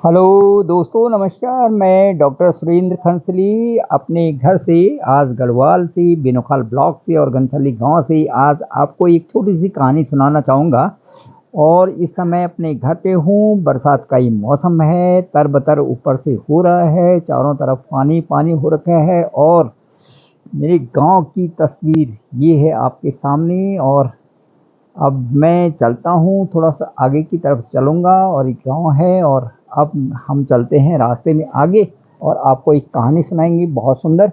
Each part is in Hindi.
हेलो दोस्तों, नमस्कार। मैं डॉक्टर सुरेंद्र खंसली अपने घर से आज गढ़वाल से बेनोखाल ब्लॉक से और घनसाली गांव से आज आपको एक छोटी सी कहानी सुनाना चाहूँगा। और इस समय अपने घर पे हूँ। बरसात का ये मौसम है, तरबतर ऊपर से हो रहा है, चारों तरफ पानी पानी हो रखा है। और मेरे गांव की तस्वीर ये है आपके सामने। और अब मैं चलता हूँ, थोड़ा सा आगे की तरफ चलूँगा और एक गाँव है। और अब हम चलते हैं रास्ते में आगे और आपको एक कहानी सुनाएंगे बहुत सुंदर,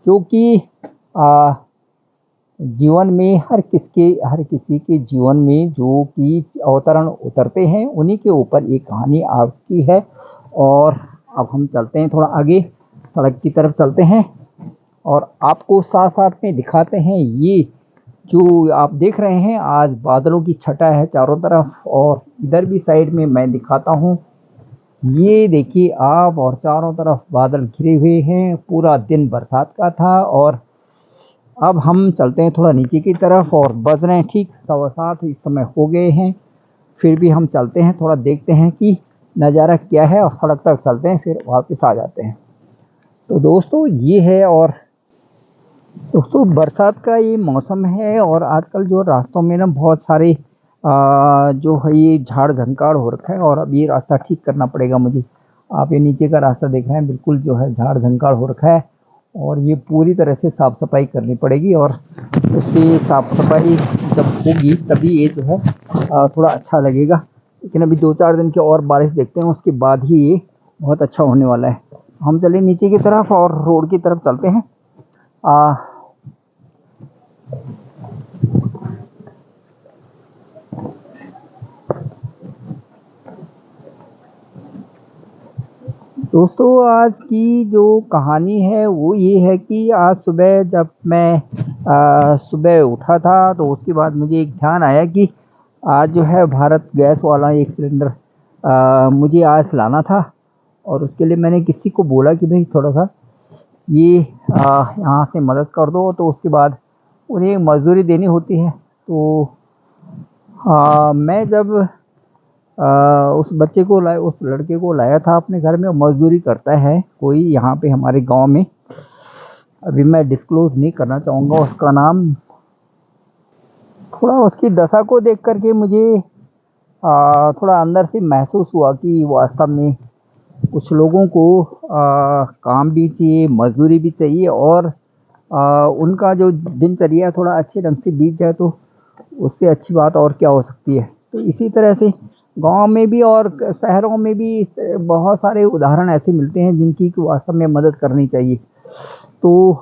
जो कि आ, जीवन में हर किसी के जीवन में जो कि अवतरण उतरते हैं उन्हीं के ऊपर एक कहानी आपकी है। और अब हम चलते हैं, थोड़ा आगे सड़क की तरफ चलते हैं और आपको साथ साथ में दिखाते हैं। ये जो आप देख रहे हैं, आज बादलों की छटा है चारों तरफ। और इधर भी साइड में मैं दिखाता हूँ, ये देखिए आप, और चारों तरफ बादल घिरे हुए हैं। पूरा दिन बरसात का था। और अब हम चलते हैं थोड़ा नीचे की तरफ और बज रहे हैं ठीक 7:15 इस समय हो गए हैं। फिर भी हम चलते हैं, थोड़ा देखते हैं कि नज़ारा क्या है और सड़क तक चलते हैं, फिर वापस आ जाते हैं। तो दोस्तों ये है। और दोस्तों बरसात का ये मौसम है और आजकल जो रास्तों में ना बहुत सारे जो है ये झाड़ झंकाड़ हो रखा है। और अब ये रास्ता ठीक करना पड़ेगा मुझे। आप ये नीचे का रास्ता देख रहे हैं, बिल्कुल जो है झाड़ झंकाड़ हो रखा है और ये पूरी तरह से साफ सफाई करनी पड़ेगी। और उससे साफ सफाई जब होगी तभी ये जो है थोड़ा अच्छा लगेगा। लेकिन अभी 2-4 दिन की और बारिश देखते हैं, उसके बाद ही ये बहुत अच्छा होने वाला है। हम चले नीचे की तरफ और रोड की तरफ चलते हैं। आ, दोस्तों आज की जो कहानी है वो ये है कि आज सुबह जब मैं सुबह उठा था तो उसके बाद मुझे एक ध्यान आया कि आज जो है भारत गैस वाला एक सिलेंडर मुझे आज लाना था। और उसके लिए मैंने किसी को बोला कि भाई थोड़ा सा ये यहाँ से मदद कर दो। तो उसके बाद उन्हें मजदूरी देनी होती है। तो मैं जब उस बच्चे को लाया, उस लड़के को लाया था अपने घर में, मजदूरी करता है कोई यहाँ पे हमारे गांव में। अभी मैं डिस्क्लोज नहीं करना चाहूँगा उसका नाम। थोड़ा उसकी दशा को देख करके मुझे थोड़ा अंदर से महसूस हुआ कि वास्तव में कुछ लोगों को काम भी चाहिए, मजदूरी भी चाहिए। और उनका जो दिनचर्या थोड़ा अच्छे ढंग से बीत जाए तो उससे अच्छी बात और क्या हो सकती है। तो इसी तरह से गांव में भी और शहरों में भी बहुत सारे उदाहरण ऐसे मिलते हैं जिनकी कि वास्तव में मदद करनी चाहिए। तो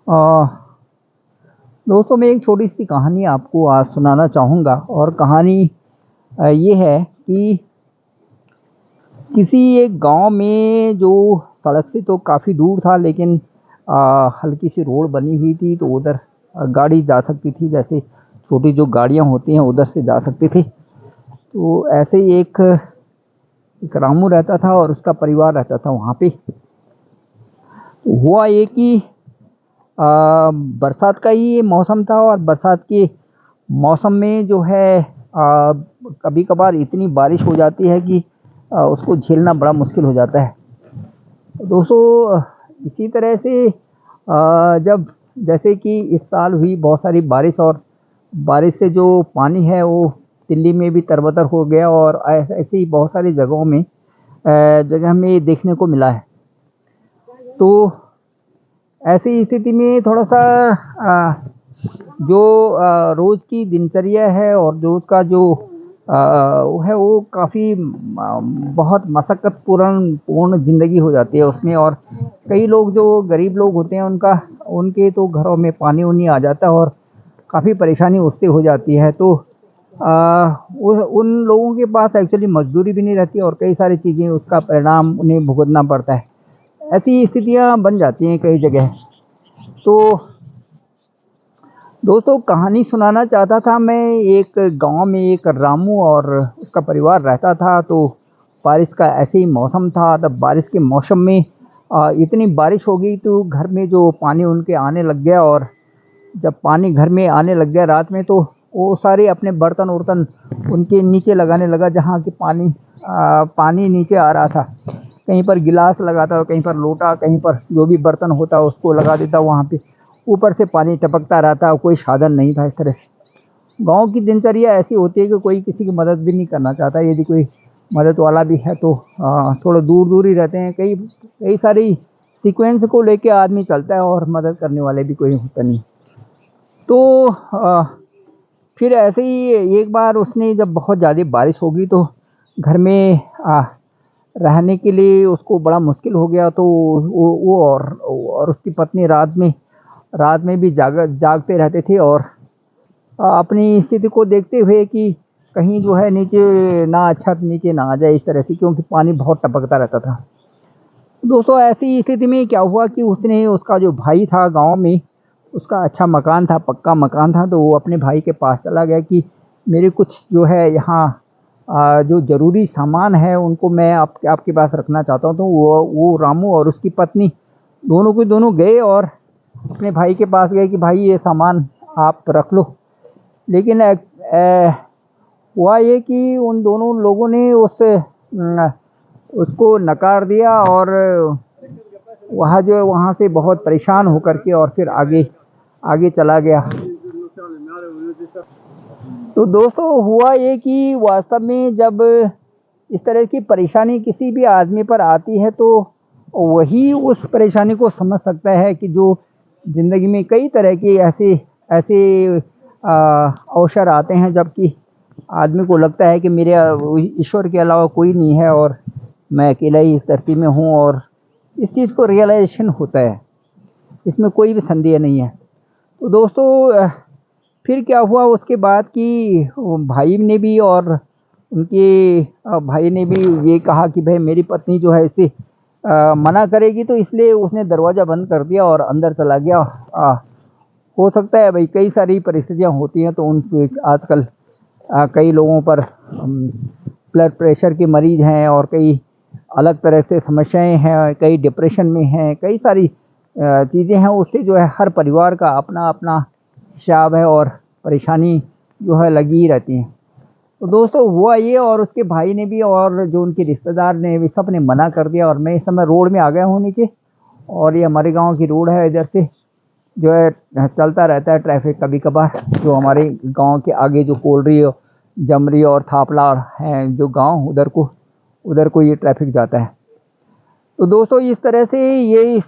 आ, दोस्तों मैं एक छोटी सी कहानी आपको आज सुनाना चाहूँगा। और कहानी ये है कि किसी एक गांव में, जो सड़क से तो काफ़ी दूर था लेकिन हल्की सी रोड बनी हुई थी, तो उधर गाड़ी जा सकती थी, जैसे छोटी जो गाड़ियां होती हैं उधर से जा सकती थी। तो ऐसे ही एक रामू रहता था और उसका परिवार रहता था वहाँ पे। तो हुआ ये कि बरसात का ही ये मौसम था। और बरसात के मौसम में जो है कभी कभार इतनी बारिश हो जाती है कि उसको झेलना बड़ा मुश्किल हो जाता है। तो दोस्तों इसी तरह से जब जैसे कि इस साल हुई बहुत सारी बारिश, और बारिश से जो पानी है वो दिल्ली में भी तरबतर हो गया। और ऐसे ही बहुत सारी जगहों में जगह में ये देखने को मिला है। तो ऐसी स्थिति में थोड़ा सा जो रोज़ की दिनचर्या है और जो उसका जो वो है वो काफ़ी बहुत मशक्क़त पूर्ण ज़िंदगी हो जाती है उसमें। और कई लोग जो गरीब लोग होते हैं उनके तो घरों में पानी उनी आ जाता है और काफ़ी परेशानी उससे हो जाती है। तो उन लोगों के पास एक्चुअली मजदूरी भी नहीं रहती और कई सारी चीज़ें उसका परिणाम उन्हें भुगतना पड़ता है। ऐसी स्थितियां बन जाती हैं कई जगह। तो दोस्तों कहानी सुनाना चाहता था मैं। एक गांव में एक रामू और उसका परिवार रहता था। तो बारिश का ऐसे ही मौसम था। तब बारिश के मौसम में इतनी बारिश हो गई तो घर में जो पानी उनके आने लग गया। और जब पानी घर में आने लग गया रात में, तो वो सारे अपने बर्तन वर्तन उनके नीचे लगाने लगा, जहाँ कि पानी नीचे आ रहा था। कहीं पर गिलास लगाता, कहीं पर लोटा, कहीं पर जो भी बर्तन होता उसको लगा देता वहाँ पे। ऊपर से पानी टपकता रहता, कोई साधन नहीं था। इस तरह से गांव की दिनचर्या ऐसी होती है कि कोई किसी की मदद भी नहीं करना चाहता। यदि कोई मदद वाला भी है तो थोड़ा दूर दूर ही रहते हैं। कई कई सारी सीक्वेंस को लेके आदमी चलता है और मदद करने वाले भी कोई होता नहीं। तो फिर ऐसे ही एक बार उसने जब बहुत ज़्यादा बारिश होगी तो घर में रहने के लिए उसको बड़ा मुश्किल हो गया। तो वो और उसकी पत्नी रात में भी जागते रहते थे और अपनी स्थिति को देखते हुए कि कहीं जो है नीचे ना छत नीचे ना आ जाए, इस तरह से, क्योंकि पानी बहुत टपकता रहता था। दोस्तों ऐसी स्थिति में क्या हुआ कि उसका जो भाई था गांव में, उसका अच्छा मकान था, पक्का मकान था। तो वो अपने भाई के पास चला गया कि मेरे कुछ जो है यहाँ जो ज़रूरी सामान है उनको मैं आपके पास रखना चाहता हूँ। तो वो रामू और उसकी पत्नी दोनों के दोनों गए और अपने भाई के पास गए कि भाई ये सामान आप रख लो। लेकिन हुआ ये कि उन दोनों लोगों ने उसको नकार दिया और वहाँ से बहुत परेशान होकर के और फिर आगे आगे चला गया। तो दोस्तों हुआ ये कि वास्तव में जब इस तरह की परेशानी किसी भी आदमी पर आती है तो वही उस परेशानी को समझ सकता है कि जो ज़िंदगी में कई तरह के ऐसे ऐसे अवसर आते हैं जबकि आदमी को लगता है कि मेरे ईश्वर के अलावा कोई नहीं है और मैं अकेला ही इस धरती में हूँ, और इस चीज़ को रियलाइजेशन होता है, इसमें कोई भी संदेह नहीं है। तो दोस्तों फिर क्या हुआ उसके बाद कि भाई ने भी और उनके भाई ने भी ये कहा कि भाई मेरी पत्नी जो है इसे मना करेगी, तो इसलिए उसने दरवाज़ा बंद कर दिया और अंदर चला गया। हो सकता है भाई कई सारी परिस्थितियां होती हैं, तो उन आजकल कई लोगों पर ब्लड प्रेशर के मरीज हैं और कई अलग तरह से समस्याएं हैं, कई डिप्रेशन में हैं, कई सारी चीज़ें हैं। उससे जो है हर परिवार का अपना अपना हिसाब है और परेशानी जो है लगी ही रहती है। तो दोस्तों हुआ ये, और उसके भाई ने भी और जो उनके रिश्तेदार ने भी सब ने मना कर दिया। और मैं इस समय रोड में आ गया हूँ नीचे, और ये हमारे गांव की रोड है। इधर से जो है चलता रहता है ट्रैफिक कभी कभार, जो हमारे गांव के आगे जो कोलरी, जमरी और थापला हैं जो गांव, उधर को ये ट्रैफिक जाता है। तो दोस्तों इस तरह से ये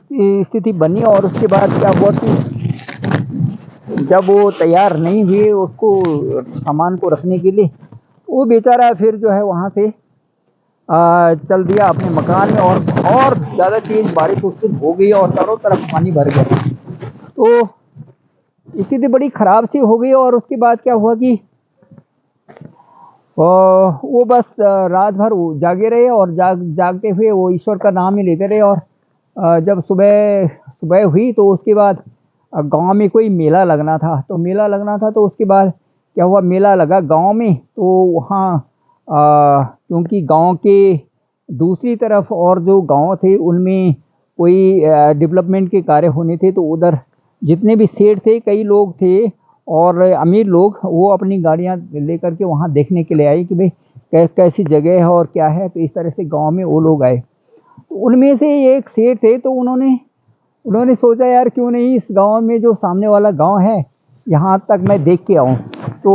स्थिति बनी, और उसके बाद क्या हुआ कि जब वो तैयार नहीं हुए उसको सामान को रखने के लिए, वो बेचारा फिर जो है वहाँ से चल दिया अपने मकान में। और ज़्यादा तेज बारिश उस दिन हो गई और चारों तरफ पानी भर गया। तो स्थिति बड़ी ख़राब सी हो गई। और उसके बाद क्या हुआ कि वो बस रात भर जागे रहे और जागते हुए वो ईश्वर का नाम ही लेते रहे। और जब सुबह हुई तो उसके बाद गांव में कोई मेला लगना था। तो उसके बाद क्या हुआ, मेला लगा गांव में। तो वहाँ क्योंकि गांव के दूसरी तरफ और जो गांव थे उनमें कोई डेवलपमेंट के कार्य होने थे, तो उधर जितने भी सेठ थे, कई लोग थे और अमीर लोग, वो अपनी गाड़ियां लेकर के वहाँ देखने के लिए आए कि भाई कैसी जगह है और क्या है। तो इस तरह से गांव में वो लोग आए। तो उनमें से एक सेठ थे, तो उन्होंने सोचा यार क्यों नहीं इस गांव में जो सामने वाला गांव है यहाँ तक मैं देख के आऊँ। तो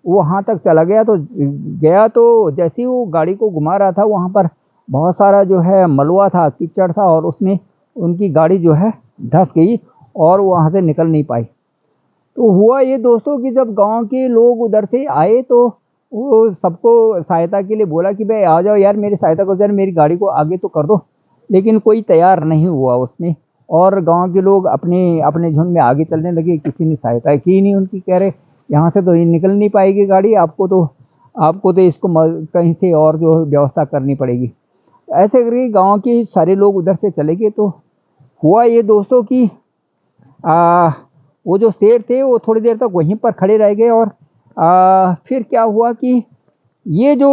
वो वहाँ तक चला गया। तो जैसे ही वो गाड़ी को घुमा रहा था, वहाँ पर बहुत सारा जो है मलबा था, कीचड़ था, और उसमें उनकी गाड़ी जो है धंस गई और वो वहाँ से निकल नहीं पाई। तो हुआ ये दोस्तों कि जब गांव के लोग उधर से आए तो वो सबको सहायता के लिए बोला कि भाई आ जाओ यार, मेरी सहायता करो, यार मेरी गाड़ी को आगे तो कर दो। लेकिन कोई तैयार नहीं हुआ उसमें, और गांव के लोग अपने अपने झुंड में आगे चलने लगे। किसी ने सहायता की नहीं उनकी, कह रहे यहाँ से तो निकल नहीं पाएगी गाड़ी, आपको तो इसको कहीं से और जो व्यवस्था करनी पड़ेगी। ऐसे करके गाँव के सारे लोग उधर से चले गए। तो हुआ ये दोस्तों कि वो जो शेर थे वो थोड़ी देर तक वहीं पर खड़े रह गए। और फिर क्या हुआ कि ये जो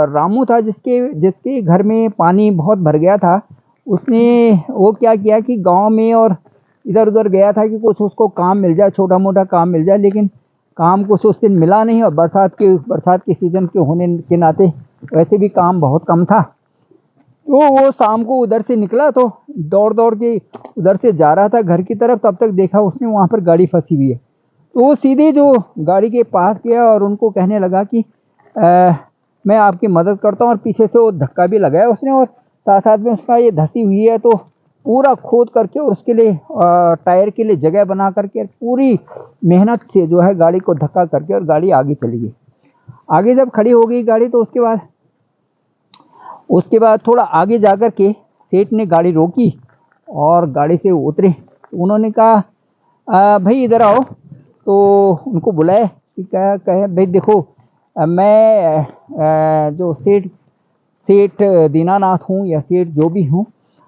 रामू था, जिसके घर में पानी बहुत भर गया था, उसने वो क्या किया कि गांव में और इधर उधर गया था कि कुछ उसको काम मिल जाए, छोटा मोटा काम मिल जाए। लेकिन काम कुछ उस दिन मिला नहीं, और बरसात के सीज़न के होने के नाते वैसे भी काम बहुत कम था। तो वो शाम को उधर से निकला तो दौड़ दौड़ के उधर से जा रहा था घर की तरफ, तब तक देखा उसने वहाँ पर गाड़ी फंसी हुई है। तो वो सीधे जो गाड़ी के पास गया और उनको कहने लगा कि मैं आपकी मदद करता हूँ, और पीछे से वो धक्का भी लगाया उसने, और साथ साथ में उसका ये धंसी हुई है तो पूरा खोद करके और उसके लिए टायर के लिए जगह बना करके पूरी मेहनत से जो है गाड़ी को धक्का करके और गाड़ी आगे चली गई। आगे जब खड़ी हो गई गाड़ी तो उसके बाद थोड़ा आगे जाकर के सेठ ने गाड़ी रोकी और गाड़ी से उतरे। तो उन्होंने कहा भाई इधर आओ। तो उनको बुलाए कि क्या कहे भाई देखो मैं जो सेठ दीनानाथ हूँ या सेठ जो भी हूँ।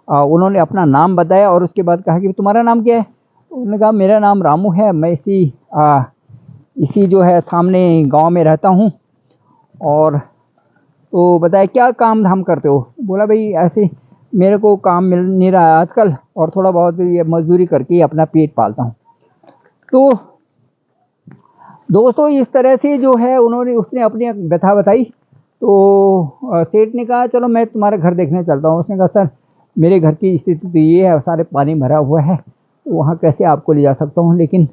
उन्होंने अपना नाम बताया और उसके बाद कहा कि तुम्हारा नाम क्या है। तो उन्होंने कहा मेरा नाम रामू है, मैं इसी जो है सामने गांव में रहता हूँ। और तो बताया क्या काम धाम करते हो। बोला भाई ऐसे मेरे को काम मिल नहीं रहा है आजकल, और थोड़ा बहुत ये मजदूरी करके अपना पेट पालता हूँ। तो दोस्तों इस तरह से जो है उसने अपनी व्यथा बताई। तो सेठ ने कहा चलो मैं तुम्हारा घर देखने चलता हूँ। उसने कहा सर मेरे घर की स्थिति तो ये है, सारे पानी भरा हुआ है, तो वहाँ कैसे आपको ले जा सकता हूँ। लेकिन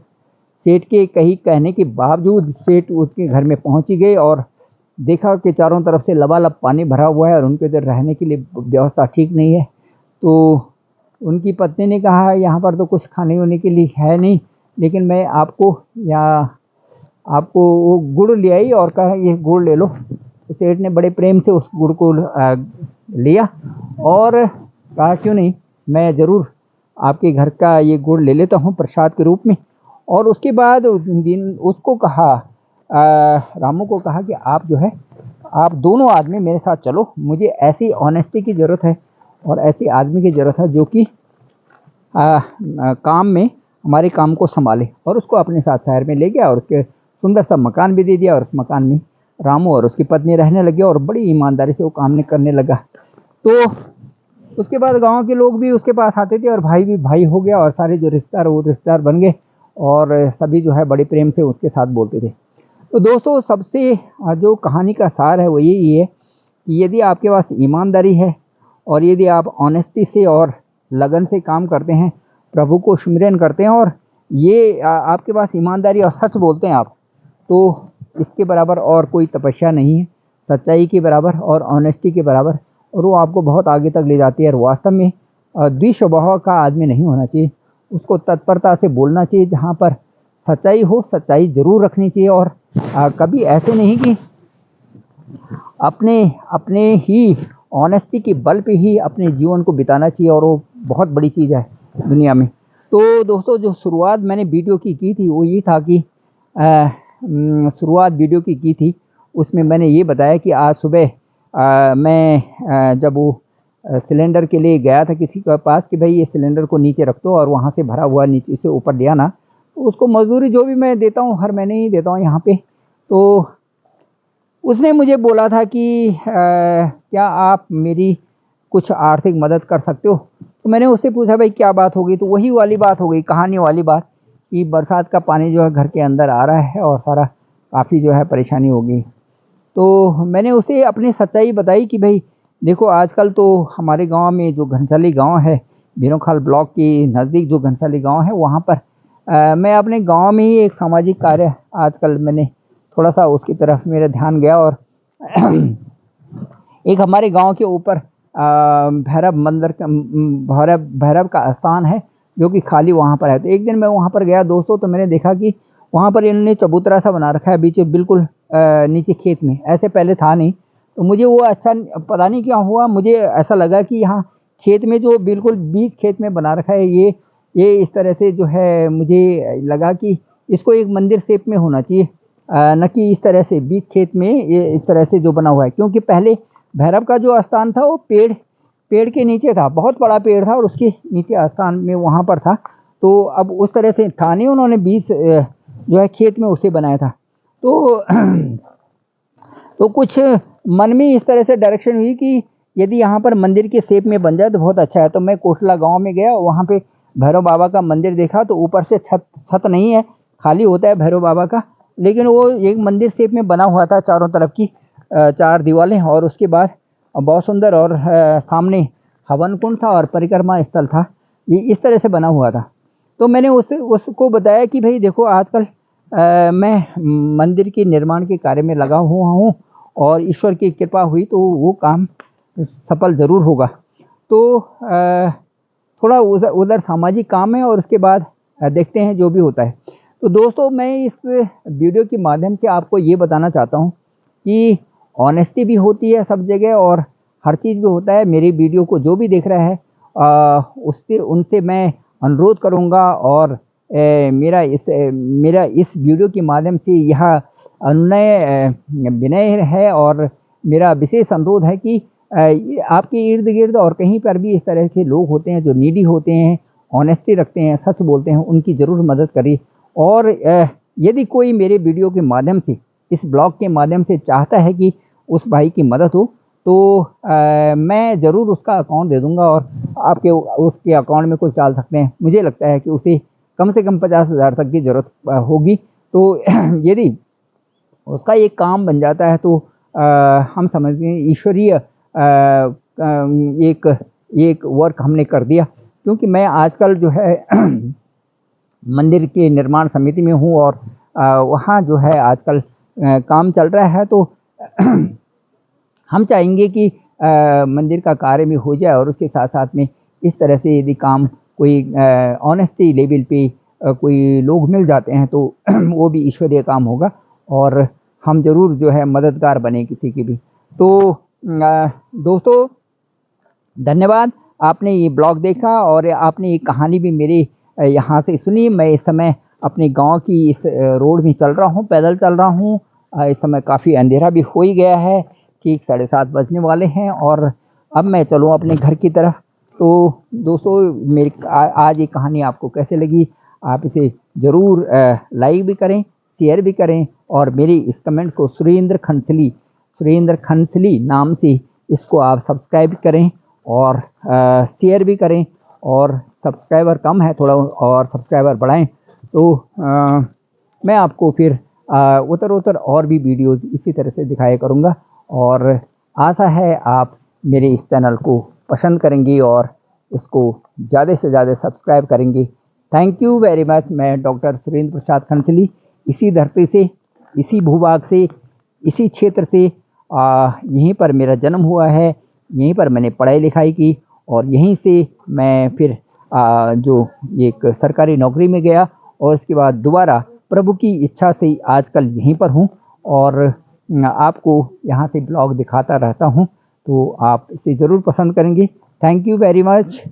सेठ के कहने के बावजूद सेठ उसके घर में पहुँच ही गए और देखा कि चारों तरफ से लबालब पानी भरा हुआ है और उनके इधर रहने के लिए व्यवस्था ठीक नहीं है। तो उनकी पत्नी ने कहा यहाँ पर तो कुछ खाने वाने के लिए है नहीं, लेकिन मैं आपको वो गुड़ ले आई और कहा ये गुड़ ले लो। तो सेठ ने बड़े प्रेम से उस गुड़ को लिया और कहा क्यों नहीं, मैं ज़रूर आपके घर का ये गुड़ ले लेता हूँ प्रसाद के रूप में। और उसके बाद उसको कहा रामू को कहा कि आप जो है आप दोनों आदमी मेरे साथ चलो, मुझे ऐसी ऑनेस्टी की ज़रूरत है और ऐसी आदमी की ज़रूरत है जो कि काम में हमारे काम को संभाले। और उसको अपने साथ शहर में ले गया और उसके सुंदर सा मकान भी दे दिया, और उस मकान में रामू और उसकी पत्नी रहने लगे और बड़ी ईमानदारी से वो काम करने लगा। तो उसके बाद गांव के लोग भी उसके पास आते थे और भाई भी भाई हो गया, और सारे जो रिश्तेदार वो रिश्तेदार बन गए और सभी जो है बड़े प्रेम से उसके साथ बोलते थे। तो दोस्तों सबसे जो कहानी का सार है वो यही है कि यदि आपके पास ईमानदारी है और यदि आप ऑनेस्टी से और लगन से काम करते हैं, प्रभु को सुमिरन करते हैं, और ये आपके पास ईमानदारी और सच बोलते हैं आप, तो इसके बराबर और कोई तपस्या नहीं है, सच्चाई के बराबर और ऑनेस्टी के बराबर। और वो आपको बहुत आगे तक ले जाती है। और वास्तव में द्विस्वभाव का आदमी नहीं होना चाहिए, उसको तत्परता से बोलना चाहिए। जहाँ पर सच्चाई हो सच्चाई ज़रूर रखनी चाहिए, और कभी ऐसे नहीं कि अपने ही ऑनेस्टी के बल पे ही अपने जीवन को बिताना चाहिए, और वो बहुत बड़ी चीज़ है दुनिया में। तो दोस्तों जो शुरुआत मैंने वीडियो की थी वो ये था कि शुरुआत वीडियो की थी उसमें मैंने ये बताया कि आज सुबह मैं जब वो सिलेंडर के लिए गया था किसी के पास कि भाई ये सिलेंडर को नीचे रख दो और वहाँ से भरा हुआ नीचे से ऊपर ले आना। तो उसको मजदूरी जो भी मैं देता हूँ हर महीने ही देता हूँ यहाँ पे। तो उसने मुझे बोला था कि क्या आप मेरी कुछ आर्थिक मदद कर सकते हो। तो मैंने उससे पूछा भाई क्या बात होगी। तो वही वाली बात हो गई, कहानी वाली बात, कि बरसात का पानी जो है घर के अंदर आ रहा है और सारा काफ़ी जो है परेशानी हो गई। तो मैंने उसे अपनी सच्चाई बताई कि भाई देखो आजकल तो हमारे गांव में जो घनसाली गांव है, बीनोखाल ब्लॉक के नज़दीक जो घनसाली गांव है, वहां पर मैं अपने गांव में ही एक सामाजिक कार्य आजकल मैंने थोड़ा सा उसकी तरफ मेरा ध्यान गया। और एक हमारे गांव के ऊपर भैरव का स्थान है जो कि खाली वहाँ पर है। तो एक दिन मैं वहाँ पर गया दोस्तों, तो मैंने देखा कि वहाँ पर इन्होंने चबूतरा सा बना रखा है बीच बिल्कुल नीचे खेत में, ऐसे पहले था नहीं। तो मुझे वो अच्छा पता नहीं क्या हुआ, मुझे ऐसा लगा कि यहाँ खेत में जो बिल्कुल बीच खेत में बना रखा है ये इस तरह से जो है, मुझे लगा कि इसको एक मंदिर शेप में होना चाहिए, न कि इस तरह से बीच खेत में ये इस तरह से जो बना हुआ है। क्योंकि पहले भैरव का जो स्थान था वो पेड़ के नीचे था, बहुत बड़ा पेड़ था और उसके नीचे स्थान में वहाँ पर था। तो अब उस तरह से था नहीं, उन्होंने बीच जो है खेत में उसे बनाया था। तो कुछ मन में इस तरह से डायरेक्शन हुई कि यदि यहाँ पर मंदिर के शेप में बन जाए तो बहुत अच्छा है। तो मैं कोटला गांव में गया, वहाँ पे भैरव बाबा का मंदिर देखा। तो ऊपर से छत नहीं है, खाली होता है भैरव बाबा का। लेकिन वो एक मंदिर शेप में बना हुआ था, चारों तरफ की 4 दीवारें, और उसके बाद बहुत सुंदर, और सामने हवन कुंड था और परिक्रमा स्थल था। ये इस तरह से बना हुआ था। तो मैंने उसको बताया कि भाई देखो, आजकल मैं मंदिर के निर्माण के कार्य में लगा हुआ हूँ, और ईश्वर की कृपा हुई तो वो काम सफल ज़रूर होगा। तो थोड़ा उधर उधर सामाजिक काम है, और उसके बाद देखते हैं जो भी होता है। तो दोस्तों, मैं इस वीडियो के माध्यम से आपको ये बताना चाहता हूँ कि ऑनेस्टी भी होती है सब जगह, और हर चीज़ भी होता है। मेरी वीडियो को जो भी देख रहा है उससे उनसे मैं अनुरोध करूँगा, और मेरा इस वीडियो के माध्यम से यह विनय है, और मेरा विशेष अनुरोध है कि आपके इर्द गिर्द और कहीं पर भी इस तरह के लोग होते हैं जो नीडी होते हैं, ऑनेस्टी रखते हैं, सच बोलते हैं, उनकी ज़रूर मदद करें। और यदि कोई मेरे वीडियो के माध्यम से, इस ब्लॉग के माध्यम से चाहता है कि उस भाई की मदद हो, तो मैं ज़रूर उसका अकाउंट दे दूंगा, और आपके उसके अकाउंट में कुछ डाल सकते हैं। मुझे लगता है कि उसे कम से कम 50,000 तक की ज़रूरत होगी। तो यदि उसका एक काम बन जाता है तो हम समझते हैं ईश्वरीय एक एक वर्क हमने कर दिया। क्योंकि मैं आजकल जो है मंदिर के निर्माण समिति में हूँ, और वहाँ जो है आजकल काम चल रहा है। तो हम चाहेंगे कि मंदिर का कार्य भी हो जाए, और उसके साथ साथ में इस तरह से यदि काम कोई ऑनेस्टी लेवल पे कोई लोग मिल जाते हैं तो वो भी ईश्वरीय काम होगा, और हम ज़रूर जो है मददगार बने किसी की भी। तो दोस्तों, धन्यवाद, आपने ये ब्लॉग देखा, और आपने ये कहानी भी मेरे यहाँ से सुनी। मैं इस समय अपने गांव की इस रोड में चल रहा हूँ, पैदल चल रहा हूँ। इस समय काफ़ी अंधेरा भी हो ही गया है, ठीक 7:30 बजने वाले हैं, और अब मैं चलूँ अपने घर की तरफ। तो दोस्तों, मेरी आज ये कहानी आपको कैसे लगी, आप इसे ज़रूर लाइक भी करें, शेयर भी करें, और मेरी इस कमेंट को सुरेंद्र खंसली नाम से इसको आप सब्सक्राइब करें, और शेयर भी करें। और सब्सक्राइबर कम है थोड़ा, और सब्सक्राइबर बढ़ाएं तो मैं आपको फिर उतर और भी वीडियोस इसी तरह से दिखाया करूँगा। और आशा है आप मेरे इस चैनल को पसंद करेंगे, और इसको ज़्यादा से ज़्यादा सब्सक्राइब करेंगे। Thank you very much. मैं डॉक्टर सुरेंद्र प्रसाद खंसली, इसी धरती से, इसी भूभाग से, इसी क्षेत्र से, यहीं पर मेरा जन्म हुआ है, यहीं पर मैंने पढ़ाई लिखाई की, और यहीं से मैं फिर जो एक सरकारी नौकरी में गया, और इसके बाद दोबारा प्रभु की इच्छा से आजकल यहीं पर हूँ, और आपको यहाँ से ब्लॉग दिखाता रहता हूँ। तो आप इसे ज़रूर पसंद करेंगे। Thank you very much.